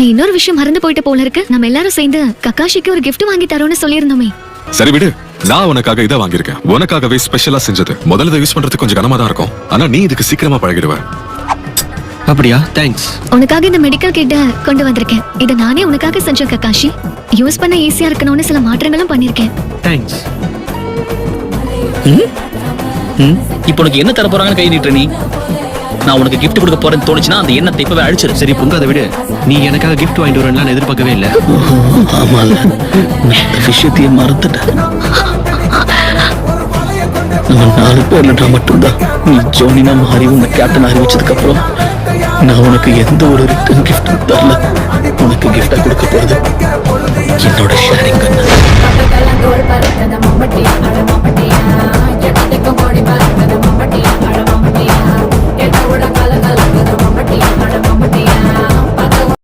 நீ இன்னொரு விஷயம் மறந்து போயிட்டு போல இருக்கு. நம்ம எல்லாரும் சேர்ந்து கக்காஷிக்கு ஒரு gift வாங்கி தரோம்னு சொல்லியிருந்தோமே. சரி விடு, நான் உனக்காக இதை வாங்கியிருக்கேன். உனக்காகவே ஸ்பெஷலா செஞ்சது. முதல்ல யூஸ் பண்றதுக்கு கொஞ்சம் கனமா தான் இருக்கும், ஆனா நீ இதுக்கு சீக்கிரமா பழகிடுவ. அப்படியா? தேங்க்ஸ். உனக்காக இந்த மெடிக்கல் கிட்ட கொண்டு வந்திருக்கேன். இதை நானே உனக்காக செஞ்சேன் கக்காஷி. யூஸ் பண்ண ஈஸியா இருக்கணும்னு சில மாற்றங்களும் பண்ணிருக்கேன். தேங்க்ஸ். இப்போ உனக்கு என்ன தர போறாங்கன்னு கை நீட்டுற நீ? நான் உனக்கு gift கொடுக்க போறேன்னு தோணுச்சுன்னா அந்த எண்ணத்தை இப்பவே அழிச்சிரு. சரி பொங்காத விடு. நீ எனக்காக gift வாங்கிட்டு வரேன்னு நான் எதிர்பார்க்கவே இல்லை. ஆமால, நான் விஷயத்தையே மறந்துட்டேன். நம்ம 4 பேர்ல நான் மட்டும்தான் நீ ஜோனினா மாறி உன்னை கேப்டன் அறிவிச்சதுக்கு அப்புறம் நான் உனக்கு எந்த ஒரு ரிட்டர்ன் கிஃப்டும் தரல.